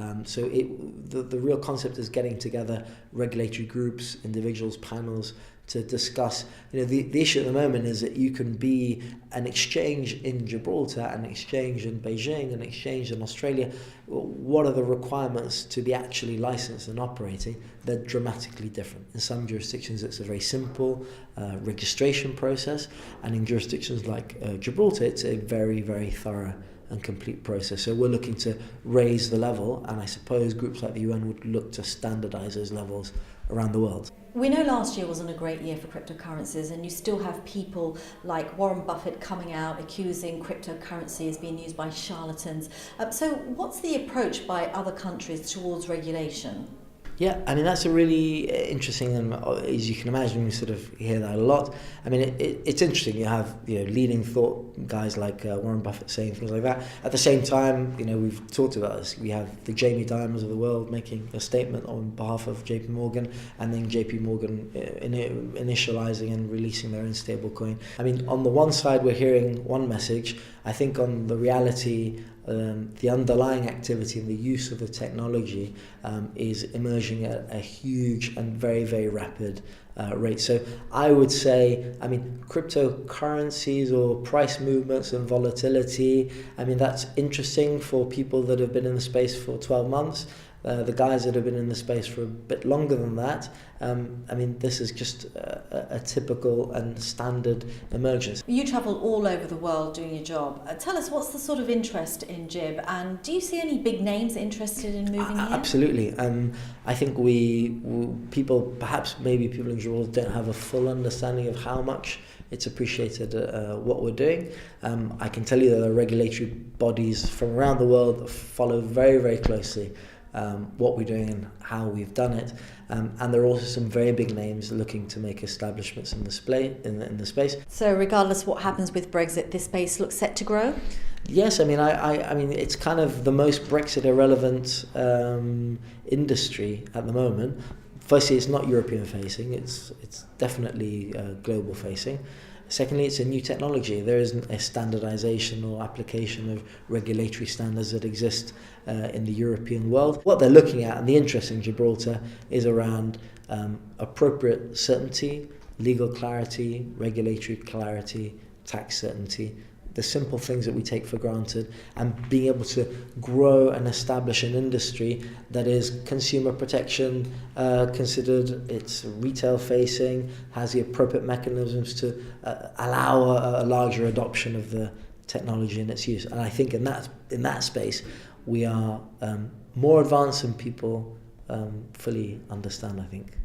The real concept is getting together regulatory groups, individuals, panels to discuss. The issue at the moment is that you can be an exchange in Gibraltar, an exchange in Beijing, an exchange in Australia. What are the requirements to be actually licensed and operating? They're dramatically different. In some jurisdictions it's a very simple registration process, and in jurisdictions like Gibraltar it's a very, very thorough and complete process. So we're looking to raise the level, and I suppose groups like the UN would look to standardize those levels around the world. We know last year wasn't a great year for cryptocurrencies, and you still have people like Warren Buffett coming out accusing cryptocurrency as being used by charlatans. So what's the approach by other countries towards regulation? Yeah, I mean, that's a really interesting, and as you can imagine, we sort of hear that a lot. I mean, it's interesting. You have leading thought guys like Warren Buffett saying things like that. At the same time, we've talked about this. We have the Jamie Dimons of the world making a statement on behalf of JP Morgan, and then JP Morgan initializing and releasing their own stablecoin. I mean, on the one side, we're hearing one message. I think on the reality, the underlying activity and the use of the technology is emerging at a huge and very, very rapid rate. So I would say, cryptocurrencies or price movements and volatility, that's interesting for people that have been in the space for 12 months. The guys that have been in the space for a bit longer than that, this is just a typical and standard emergence. You travel all over the world doing your job. Tell us, what's the sort of interest in Gib, and do you see any big names interested in moving here? Absolutely. I think perhaps maybe people in Gibraltar don't have a full understanding of how much it's appreciated what we're doing. I can tell you that the regulatory bodies from around the world follow very, very closely what we're doing and how we've done it, and there are also some very big names looking to make establishments in the space. So regardless what happens with Brexit, this space looks set to grow? Yes, I mean it's kind of the most Brexit irrelevant industry at the moment. Firstly, it's not European facing, it's definitely global facing. Secondly, it's a new technology. There isn't a standardization or application of regulatory standards that exist in the European world. What they're looking at, and the interest in Gibraltar, is around appropriate certainty, legal clarity, regulatory clarity, tax certainty, the simple things that we take for granted, and being able to grow and establish an industry that is consumer protection considered, it's retail facing, has the appropriate mechanisms to allow a larger adoption of the technology and its use. And I think in that space we are more advanced than people fully understand, I think.